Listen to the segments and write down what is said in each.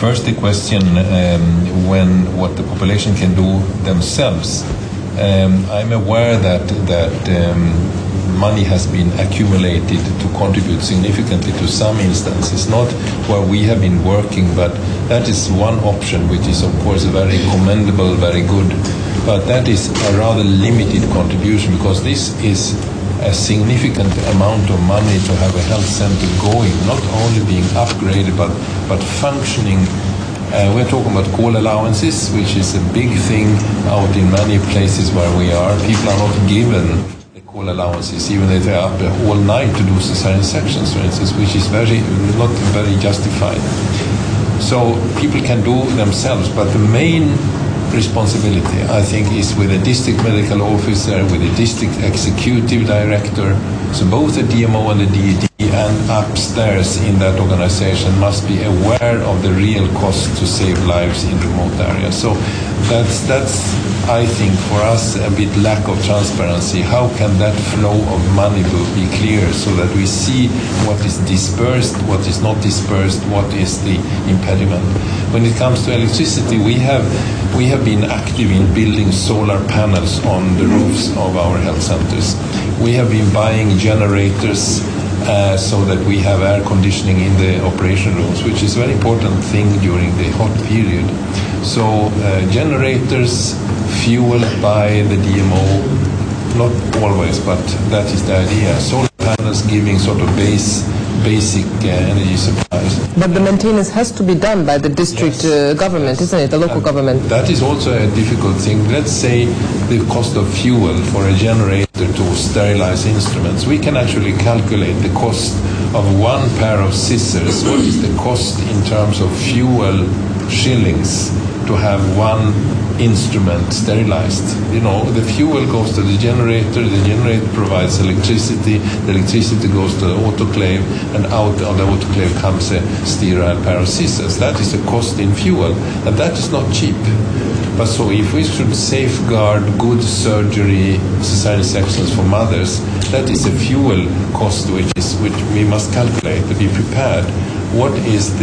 First, the question what the population can do themselves. I'm aware that money has been accumulated to contribute significantly to some instances, not where we have been working, but that is one option, which is of course very commendable, very good, but that is a rather limited contribution, because this is a significant amount of money to have a health center going, not only being upgraded but functioning. We're talking about call allowances, which is a big thing out in many places where we are. People are not given the call allowances, even if they're up all night to do cesarean sections, for instance, which is not very justified. So people can do themselves, but the main responsibility, I think, is with the district medical officer, with the district executive director. So both the DMO and the DED and upstairs in that organization must be aware of the real cost to save lives in remote areas. So that's I think for us a bit lack of transparency. How can that flow of money be clear so that we see what is dispersed, what is not dispersed, what is the impediment? When it comes to electricity, we have been active in building solar panels on the roofs of our health centers. We have been buying generators so that we have air conditioning in the operation rooms, which is a very important thing during the hot period. So generators fueled by the DMO, not always, but that is the idea. Solar panels giving sort of basic energy supplies. But the maintenance has to be done by the district government, isn't it? The local government. That is also a difficult thing. Let's say the cost of fuel for a generator to sterilize instruments. We can actually calculate the cost of one pair of scissors. What is the cost in terms of fuel shillings to have one instrument sterilized? You know, the fuel goes to the generator provides electricity, the electricity goes to the autoclave, and out of the autoclave comes a sterile pair of scissors. That is the cost in fuel, and that is not cheap. But so if we should safeguard good surgery, cesarean sections for mothers, that is a fuel cost which we must calculate to be prepared. What is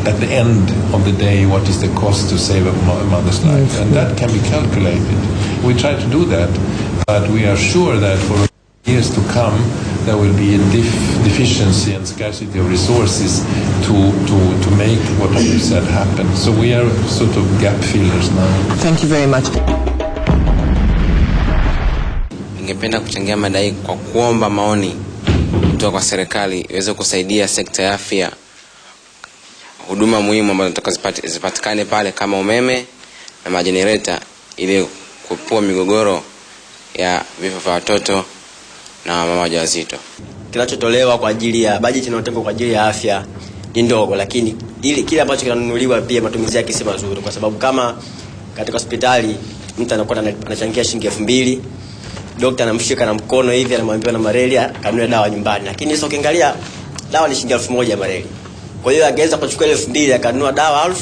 at the end of the day, what is the cost to save a mother's life? And that can be calculated. We try to do that, but we are sure that for years to come, there will be a deficiency and scarcity of resources to make what you said happen. So we are sort of gap fillers now. Thank you very much. Ningependa kuchangia madai kwa kuomba maoni kutoka kwa serikali iweze kusaidia sekta ya afya. Huduma muhimu ambazo nataka zipatikane pale kama umeme na majenereta ili kuepuka migogoro ya vifo vya watoto na mama wajawazito. Kinachotolewa kwa ajili ya bajeti inayotengwa kwa ajili ya afya ni ndogo, lakini kile ambacho kinanunuliwa pia matumizi yake si mazuri, kwa sababu kama katika hospitali mtu anakuwa anachangia shilingi 2000, daktari anamshika na mkono hivi anamwambia na malaria kanunue dawa nyumbani, lakini sasa ukiangalia dawa ni shilingi 1000 malaria. Kwa hiyo angeweza kuchukua 2000 akanunua dawa 1000,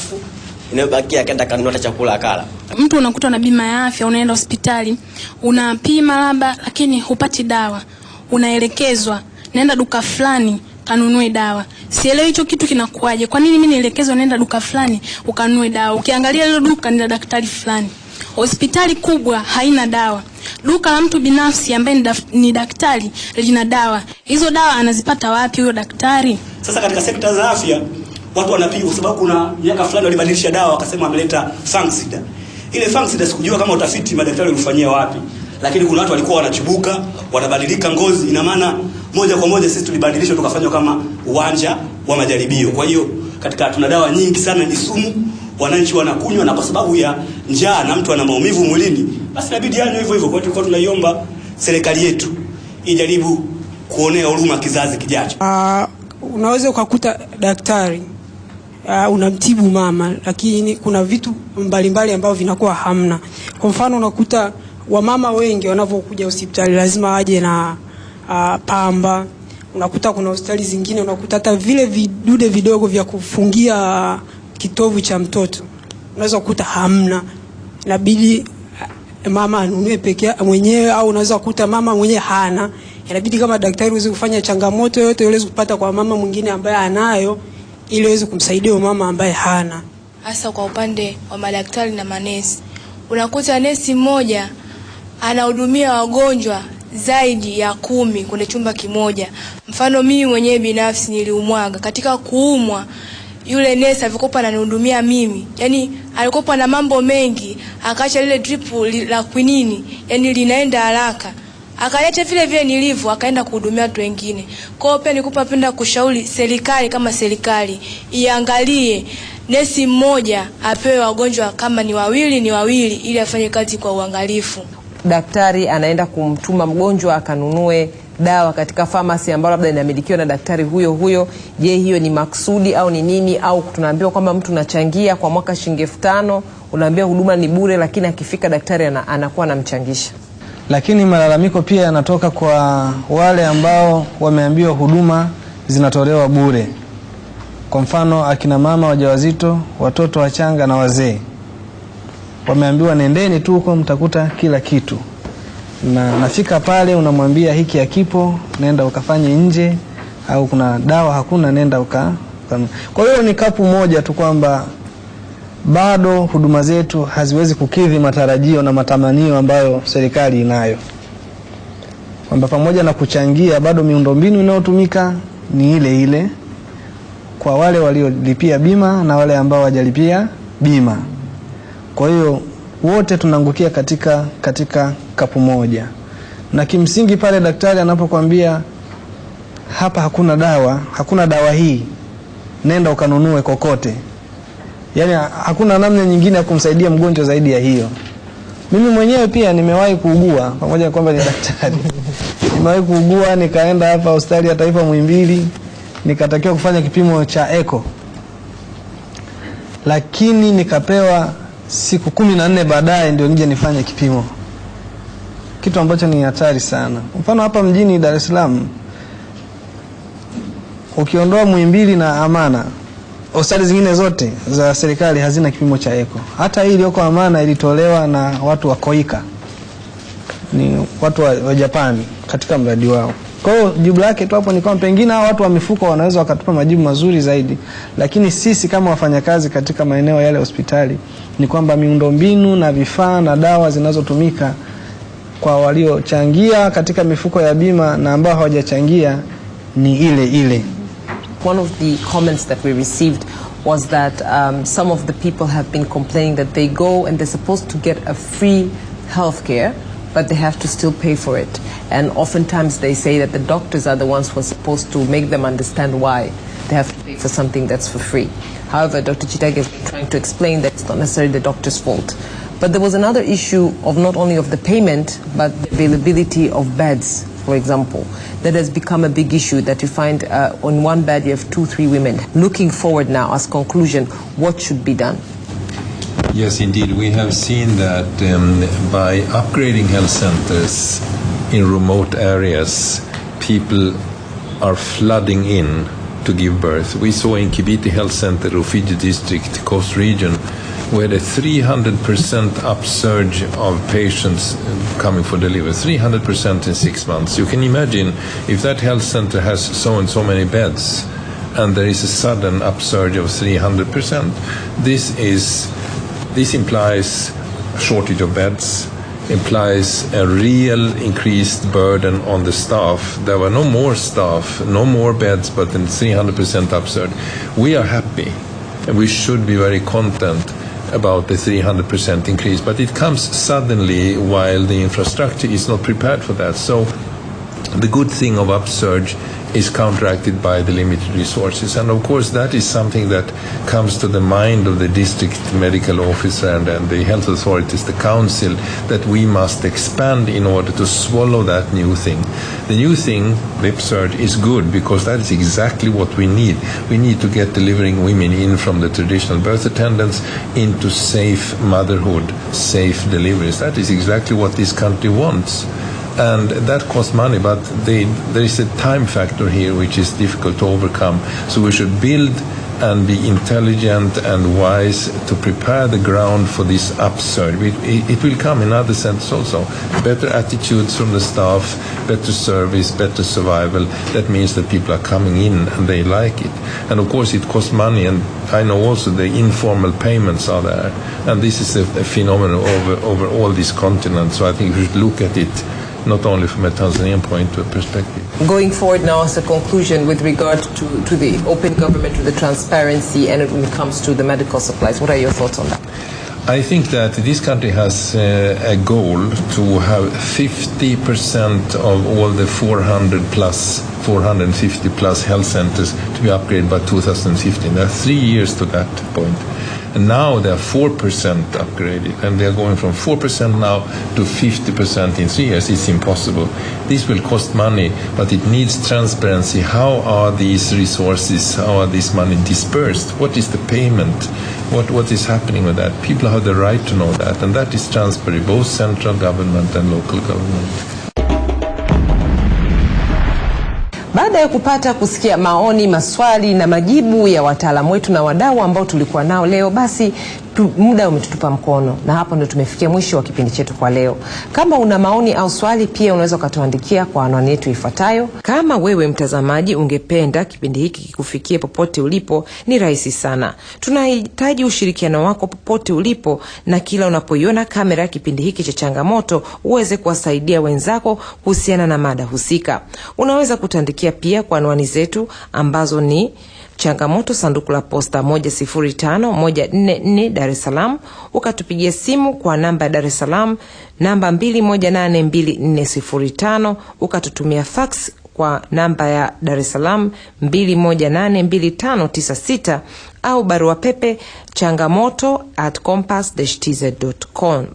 inayobakia akaenda kanunua hata chakula akala. Mtu unakuta na bima ya afya, unaenda hospitali, unapima labda lakini hupati dawa. Unaelekezwa nenda duka fulani kanunue dawa. Sielewi hicho kitu kinakuaje. Kwa nini mimi nielekezwa nenda duka fulani ukanunue dawa? Ukiangalia hilo duka ni la daktari fulani. Hospitali kubwa haina dawa. Duka la mtu binafsi ambaye ni daktari lina dawa. Hizo dawa anazipata wapi huyo daktari? Sasa katika sekta za afya watu wanapiga kwa sababu kuna miaka fulani walibadilisha dawa wakasema ameleta fangsida. Ile fangsida sikujua kama utafiti madaktari walifanyia wapi. Lakini kuna watu walikuwa wanachibuka, wanabadilika ngozi. Ina maana moja kwa moja sisi tulibadilisha tukafanywa kama uwanja wa majaribio. Kwa hiyo katika tuna dawa nyingi sana ni sumu, wananchi wanakunywa, na kwa sababu ya njaa na mtu ana maumivu mwilini, basi inabidi anywe hivyo hivyo. Kwa hiyo tulikuwa tunaiomba serikali yetu ijaribu kuonea huruma kizazi kijacho. Unaweza ukakuta daktari unamtibu mama, lakini kuna vitu mbalimbali ambavyo vinakuwa hamna. Kwa mfano unakuta wamama wengi wanapokuja hospitali lazima waje na pamba. Unakuta kuna hospitali zingine unakuta hata vile vidude vidogo vya kufungia kitovu cha mtoto unaweza kukuta hamna. Inabidi mama anunue peke mwenyewe, au unaweza kukuta mama mwenyewe hana. Inabidi kama daktari uweze kufanya changamoto yote ile kupata kwa mama mwingine ambaye anayo, ili waweze kumsaidia mama ambaye hana. Hasa kwa upande wa madaktari na manesi, unakuta nesi mmoja anahudumia wagonjwa zaidi ya 10 kwenye chumba kimoja. Mfano mimi mwenyewe binafsi niliumwaga. Katika kuumwa, yule nesi alikopa ananihudumia mimi, yani alikopa na mambo mengi, akaacha lile drip la quinini, yani linaenda haraka, akaacha vile vile nilivyo, akaenda kuhudumia watu wengine. Kwa hiyo pia nikupa penda kushauri serikali, kama serikali iangalie nesi mmoja apewe wagonjwa kama ni wawili ili afanye kazi kwa uangalifu. Daktari anaenda kumtuma mgonjwa akanunue dawa katika pharmacy ambayo labda inamilikiwa na daktari huyo. Je, hiyo ni maksudi au ni nini? Au tunaambiwa kwamba mtu unachangia kwa mwaka shilingi 5,000, unaambiwa huduma ni bure, lakini akifika daktari anakuwa anamchangisha. Lakini malalamiko pia yanatoka kwa wale ambao wameambiwa huduma zinatolewa bure. Kwa mfano akina mama wajawazito, watoto wachanga na wazee. Wameambiwa nendeni tu huko mtakuta kila kitu. Na nafika pale unamwambia hiki hakipo, nenda ukafanye nje, au kuna dawa hakuna, nenda Kwa hiyo ni kapu moja tu kwamba bado huduma zetu haziwezi kukidhi matarajio na matamanio ambayo serikali inayo. Kwamba pamoja na kuchangia, bado miundombinu inayotumika ni ile ile kwa wale waliolipia bima na wale ambao hawajalipia bima. Kwa hiyo wote tunaangukia katika kapu moja. Na kimsingi pale daktari anapokuambia hapa hakuna dawa hii, nenda ukanunue kokote, yani hakuna namna nyingine ya kumsaidia mgonjwa zaidi ya hiyo. Mimi mwenyewe pia nimewahi kuugua, pamoja na kwamba ni daktari. Nimewahi kuugua, nikaenda hapa hospitali ya taifa Muhimbili, nikatakiwa kufanya kipimo cha echo, lakini nikapewa siku 14 baadaye ndio nije nifanye kipimo, kitu ambacho ni hatari sana. Mfano hapa mjini Dar es Salaam, ukiondoa Muhimbili na Amana, hospitali zingine zote za serikali hazina kipimo cha echo. Hata hii iliyoko Amana ilitolewa na watu wa Koika, ni watu wa Japani katika mradi wao. Kwa hiyo jibu lake tu hapo ni kwamba pengine hao watu wa mifuko wanaweza wakatupa majibu mazuri zaidi, lakini sisi kama wafanyakazi katika maeneo yale hospitali ni kwamba miundombinu na vifaa na dawa zinazotumika kwa waliochangia katika mifuko ya bima na ambao hawajachangia ni ile. One of the comments that we received was that some of the people have been complaining that they go and they're supposed to get a free healthcare, but they have to still pay for it. And oftentimes they say that the doctors are the ones who are supposed to make them understand why they have to pay for something that's for free. However, Dr. Chittage has been trying to explain that it's not necessarily the doctor's fault. But there was another issue of not only of the payment, but the availability of beds, for example. That has become a big issue, that you find on one bed you have 2-3 women. Looking forward now, as conclusion, what should be done? Yes, indeed. We have seen that by upgrading health centers in remote areas, people are flooding in to give birth. We saw in Kibiti Health Center, Rufiji District, Coast Region, we had a 300% upsurge of patients coming for delivery, 300% in 6 months. You can imagine if that health center has so and so many beds and there is a sudden upsurge of 300%, this implies a shortage of beds, implies a real increased burden on the staff. There were no more staff, no more beds, but then 300% upsurge. We are happy and we should be very content about the 300% increase, but it comes suddenly while the infrastructure is not prepared for that. So the good thing of upsurge is counteracted by the limited resources, and of course that is something that comes to the mind of the district medical officer and the health authorities, the council, that we must expand in order to swallow that new thing. The new thing, the upsurge, is good because that is exactly what we need. We need to get delivering women in from the traditional birth attendants into safe motherhood, safe deliveries. That is exactly what this country wants. And that costs money, but there is a time factor here which is difficult to overcome. So we should build and be intelligent and wise to prepare the ground for this upsurge. It will come in other sense also. Better attitudes from the staff, better service, better survival. That means that people are coming in and they like it. And of course it costs money, and I know also the informal payments are there. And this is a phenomenon over all these continents. So I think we should look at it not only from a Tanzanian point of perspective. Going forward now as a conclusion with regard to the open government, to the transparency, and when it comes to the medical supplies, what are your thoughts on that? I think that this country has a goal to have 50% of all the 450 plus health centers to be upgraded by 2015. There are 3 years to that point. And now they are 4% upgraded, and they are going from 4% now to 50% in 3 years. It's impossible. This will cost money, but it needs transparency. How are these resources, how are this money dispersed? What is the payment? What is happening with that? People have the right to know that, and that is transparent, both central government and local government. Baada ya kupata kusikia maoni, maswali na majibu ya wataalamu wetu na wadau ambao tulikuwa nao leo, basi muda umetutupa mkono, na hapo ndio tumefikia mwisho wa kipindi chetu kwa leo. Kama una maoni au swali, pia unaweza kutuandikia kwa anwani yetu ifuatayo. Kama wewe mtazamaji ungependa kipindi hiki kikufikie popote ulipo, ni rahisi sana. Tunahitaji ushirikiano wako popote ulipo, na kila unapoiona kamera kipindi hiki cha changamoto uweze kuwasaidia wenzako kuhusiana na mada husika. Unaweza kutuandikia pia kwa anwani zetu ambazo ni Changamoto, sanduku la posta 105-144 Dar es Salaam. Ukatupigia simu kwa namba ya Dar es Salaam namba 2182405. Ukatutumia fax kwa namba ya Dar es Salaam 2182596, au barua pepe changamoto@compass-tz.com.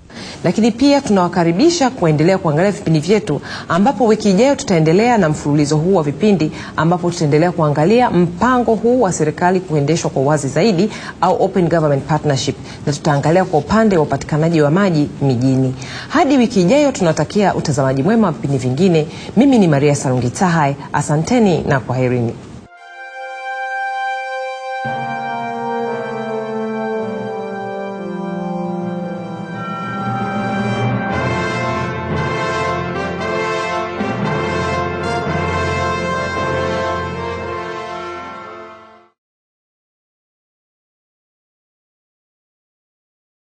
Lakini pia tunawakaribisha kuendelea kuangalia vipindi vyetu, ambapo wiki ijayo tutaendelea na mfululizo huu wa vipindi, ambapo tutaendelea kuangalia mpango huu wa serikali kuendeshwa kwa wazi zaidi, au open government partnership, na tutaangalia kwa upande wa upatikanaji wa maji mijini. Hadi wiki ijayo, tunatakia utazamaji mwema wa vipindi vingine. Mimi ni Maria Sarungitahai, asanteni na kwaherini.